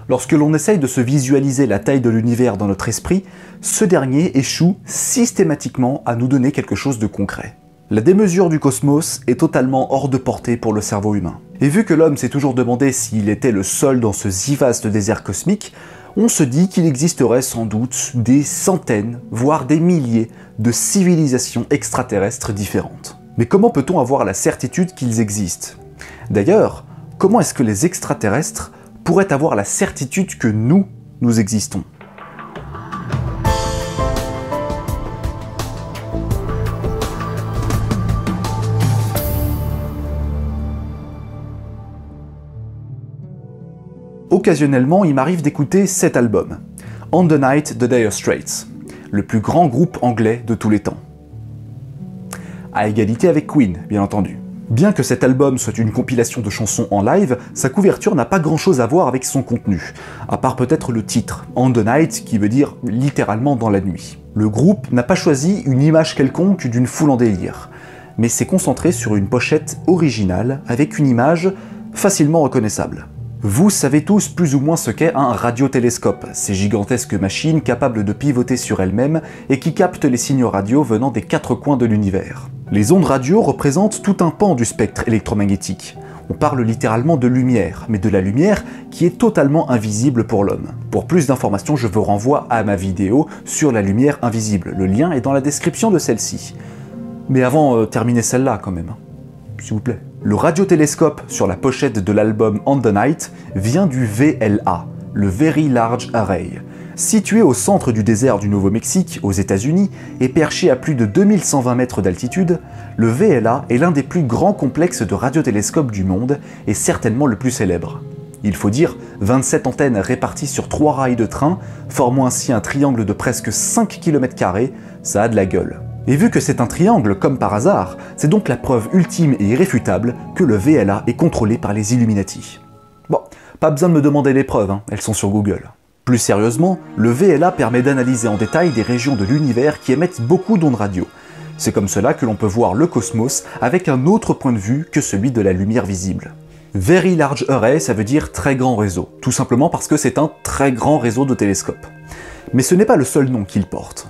Lorsque l'on essaye de se visualiser la taille de l'univers dans notre esprit, ce dernier échoue systématiquement à nous donner quelque chose de concret. La démesure du cosmos est totalement hors de portée pour le cerveau humain. Et vu que l'homme s'est toujours demandé s'il était le seul dans ce si vaste désert cosmique, on se dit qu'il existerait sans doute des centaines, voire des milliers de civilisations extraterrestres différentes. Mais comment peut-on avoir la certitude qu'ils existent? D'ailleurs, comment est-ce que les extraterrestres pourraient avoir la certitude que nous existons? Occasionnellement, il m'arrive d'écouter cet album, On the Night, The Dire Straits, le plus grand groupe anglais de tous les temps. À égalité avec Queen, bien entendu. Bien que cet album soit une compilation de chansons en live, sa couverture n'a pas grand chose à voir avec son contenu, à part peut-être le titre, On the Night, qui veut dire littéralement dans la nuit. Le groupe n'a pas choisi une image quelconque d'une foule en délire, mais s'est concentré sur une pochette originale avec une image facilement reconnaissable. Vous savez tous plus ou moins ce qu'est un radiotélescope, ces gigantesques machines capables de pivoter sur elles-mêmes et qui captent les signaux radio venant des quatre coins de l'univers. Les ondes radio représentent tout un pan du spectre électromagnétique. On parle littéralement de lumière, mais de la lumière qui est totalement invisible pour l'homme. Pour plus d'informations, je vous renvoie à ma vidéo sur la lumière invisible. Le lien est dans la description de celle-ci. Mais avant, terminez celle-là quand même, s'il vous plaît. Le radiotélescope sur la pochette de l'album On the Night vient du VLA, le Very Large Array. Situé au centre du désert du Nouveau-Mexique, aux États-Unis, et perché à plus de 2120 mètres d'altitude, le VLA est l'un des plus grands complexes de radiotélescopes du monde et certainement le plus célèbre. Il faut dire 27 antennes réparties sur 3 rails de train, formant ainsi un triangle de presque 5 km², ça a de la gueule. Et vu que c'est un triangle comme par hasard, c'est donc la preuve ultime et irréfutable que le VLA est contrôlé par les Illuminati. Bon, pas besoin de me demander les preuves, elles sont sur Google. Plus sérieusement, le VLA permet d'analyser en détail des régions de l'univers qui émettent beaucoup d'ondes radio. C'est comme cela que l'on peut voir le cosmos avec un autre point de vue que celui de la lumière visible. Very Large Array, ça veut dire très grand réseau, tout simplement parce que c'est un très grand réseau de télescopes. Mais ce n'est pas le seul nom qu'il porte.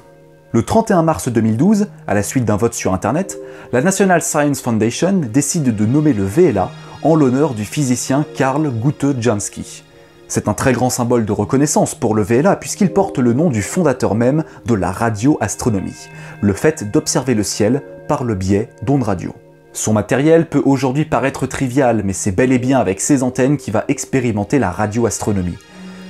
Le 31 mars 2012, à la suite d'un vote sur internet, la National Science Foundation décide de nommer le VLA en l'honneur du physicien Karl Guth-Jansky. C'est un très grand symbole de reconnaissance pour le VLA puisqu'il porte le nom du fondateur même de la radioastronomie, le fait d'observer le ciel par le biais d'ondes radio. Son matériel peut aujourd'hui paraître trivial, mais c'est bel et bien avec ces antennes qu'il va expérimenter la radioastronomie.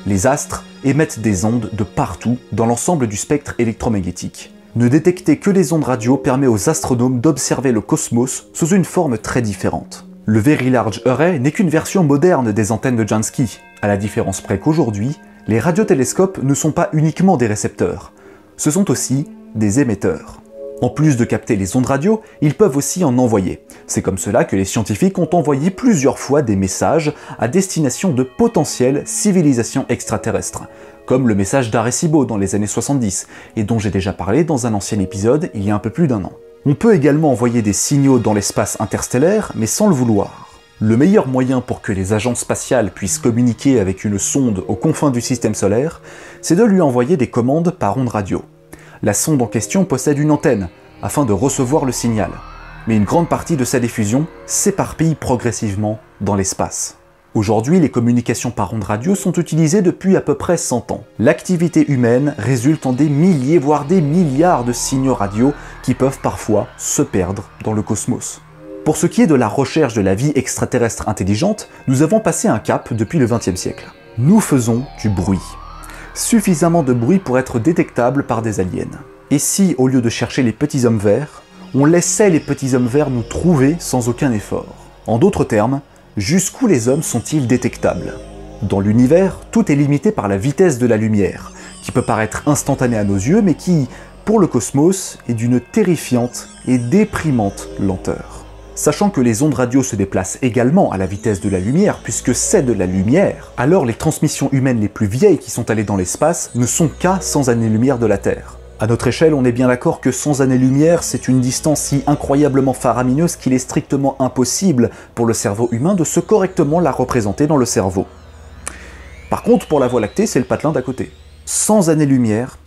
Les astres émettent des ondes de partout dans l'ensemble du spectre électromagnétique. Ne détecter que les ondes radio permet aux astronomes d'observer le cosmos sous une forme très différente. Le Very Large Array n'est qu'une version moderne des antennes de Jansky, à la différence près qu'aujourd'hui, les radiotélescopes ne sont pas uniquement des récepteurs, ce sont aussi des émetteurs. En plus de capter les ondes radio, ils peuvent aussi en envoyer. C'est comme cela que les scientifiques ont envoyé plusieurs fois des messages à destination de potentielles civilisations extraterrestres, comme le message d'Arecibo dans les années 70, et dont j'ai déjà parlé dans un ancien épisode il y a un peu plus d'1 an. On peut également envoyer des signaux dans l'espace interstellaire, mais sans le vouloir. Le meilleur moyen pour que les agences spatiales puissent communiquer avec une sonde aux confins du système solaire, c'est de lui envoyer des commandes par ondes radio. La sonde en question possède une antenne, afin de recevoir le signal, mais une grande partie de sa diffusion s'éparpille progressivement dans l'espace. Aujourd'hui, les communications par ondes radio sont utilisées depuis à peu près 100 ans. L'activité humaine résulte en des milliers, voire des milliards de signaux radio qui peuvent parfois se perdre dans le cosmos. Pour ce qui est de la recherche de la vie extraterrestre intelligente, nous avons passé un cap depuis le XXe siècle. Nous faisons du bruit. Suffisamment de bruit pour être détectable par des aliens. Et si, au lieu de chercher les petits hommes verts, on laissait les petits hommes verts nous trouver sans aucun effort? En d'autres termes, jusqu'où les hommes sont-ils détectables? Dans l'univers, tout est limité par la vitesse de la lumière, qui peut paraître instantanée à nos yeux, mais qui, pour le cosmos, est d'une terrifiante et déprimante lenteur. Sachant que les ondes radio se déplacent également à la vitesse de la lumière, puisque c'est de la lumière, alors les transmissions humaines les plus vieilles qui sont allées dans l'espace ne sont qu'à 100 années-lumière de la Terre. À notre échelle, on est bien d'accord que 100 années-lumière, c'est une distance si incroyablement faramineuse qu'il est strictement impossible pour le cerveau humain de se correctement la représenter dans le cerveau. Par contre, pour la Voie lactée, c'est le patelin d'à côté. 100 années-lumière,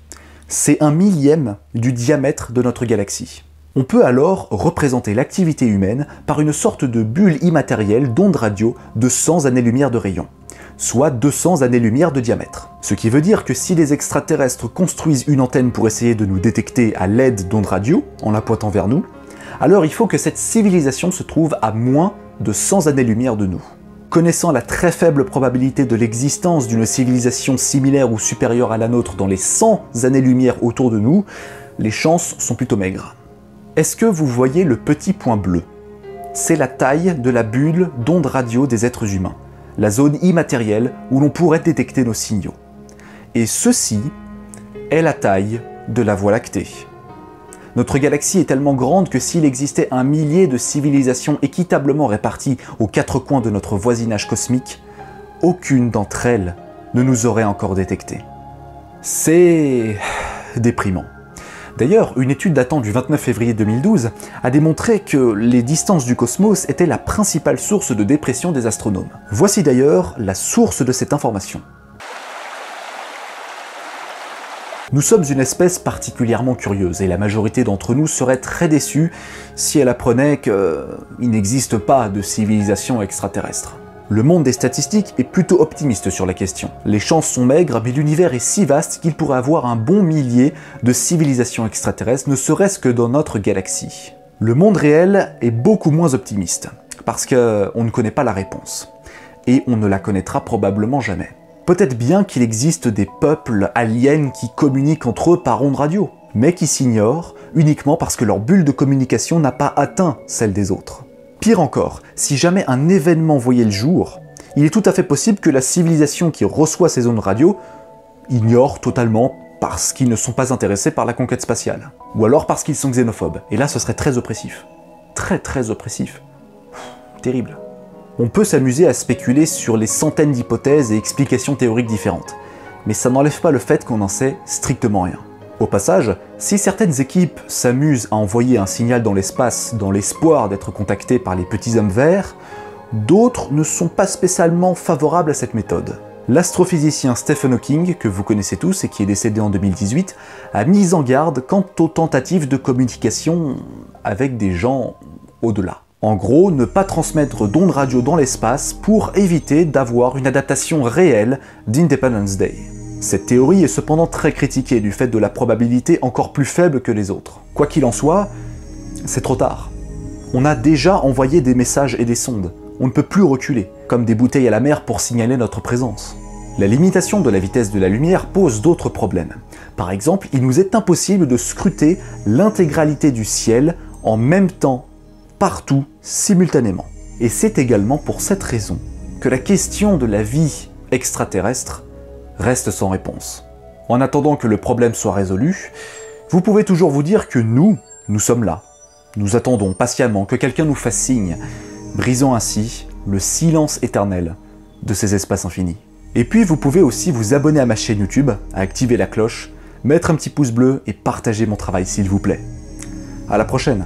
c'est 1/1000 du diamètre de notre galaxie. On peut alors représenter l'activité humaine par une sorte de bulle immatérielle d'ondes radio de 100 années-lumière de rayon, soit 200 années-lumière de diamètre. Ce qui veut dire que si les extraterrestres construisent une antenne pour essayer de nous détecter à l'aide d'ondes radio, en la pointant vers nous, alors il faut que cette civilisation se trouve à moins de 100 années-lumière de nous. Connaissant la très faible probabilité de l'existence d'une civilisation similaire ou supérieure à la nôtre dans les 100 années-lumière autour de nous, les chances sont plutôt maigres. Est-ce que vous voyez le petit point bleu? C'est la taille de la bulle d'ondes radio des êtres humains, la zone immatérielle où l'on pourrait détecter nos signaux. Et ceci est la taille de la Voie lactée. Notre galaxie est tellement grande que s'il existait 1 millier de civilisations équitablement réparties aux 4 coins de notre voisinage cosmique, aucune d'entre elles ne nous aurait encore détectés. C'est déprimant. D'ailleurs, une étude datant du 29 février 2012 a démontré que les distances du cosmos étaient la principale source de dépression des astronomes. Voici d'ailleurs la source de cette information. Nous sommes une espèce particulièrement curieuse et la majorité d'entre nous serait très déçue si elle apprenait qu'il n'existe pas de civilisation extraterrestre. Le monde des statistiques est plutôt optimiste sur la question. Les chances sont maigres, mais l'univers est si vaste qu'il pourrait avoir un bon millier de civilisations extraterrestres, ne serait-ce que dans notre galaxie. Le monde réel est beaucoup moins optimiste, parce qu'on ne connaît pas la réponse. Et on ne la connaîtra probablement jamais. Peut-être bien qu'il existe des peuples aliens qui communiquent entre eux par ondes radio, mais qui s'ignorent uniquement parce que leur bulle de communication n'a pas atteint celle des autres. Pire encore, si jamais un événement voyait le jour, il est tout à fait possible que la civilisation qui reçoit ces ondes radio ignore totalement parce qu'ils ne sont pas intéressés par la conquête spatiale. Ou alors parce qu'ils sont xénophobes. Et là, ce serait très oppressif. Très oppressif. Terrible. On peut s'amuser à spéculer sur les centaines d'hypothèses et explications théoriques différentes, mais ça n'enlève pas le fait qu'on n'en sait strictement rien. Au passage, si certaines équipes s'amusent à envoyer un signal dans l'espace dans l'espoir d'être contactées par les petits hommes verts, d'autres ne sont pas spécialement favorables à cette méthode. L'astrophysicien Stephen Hawking, que vous connaissez tous et qui est décédé en 2018, a mis en garde quant aux tentatives de communication avec des gens au-delà. En gros, ne pas transmettre d'ondes radio dans l'espace pour éviter d'avoir une adaptation réelle d'Independence Day. Cette théorie est cependant très critiquée du fait de la probabilité encore plus faible que les autres. Quoi qu'il en soit, c'est trop tard. On a déjà envoyé des messages et des sondes. On ne peut plus reculer, comme des bouteilles à la mer pour signaler notre présence. La limitation de la vitesse de la lumière pose d'autres problèmes. Par exemple, il nous est impossible de scruter l'intégralité du ciel en même temps, partout, simultanément. Et c'est également pour cette raison que la question de la vie extraterrestre reste sans réponse. En attendant que le problème soit résolu, vous pouvez toujours vous dire que nous sommes là. Nous attendons patiemment que quelqu'un nous fasse signe, brisant ainsi le silence éternel de ces espaces infinis. Et puis vous pouvez aussi vous abonner à ma chaîne YouTube, activer la cloche, mettre un petit pouce bleu et partager mon travail s'il vous plaît. À la prochaine!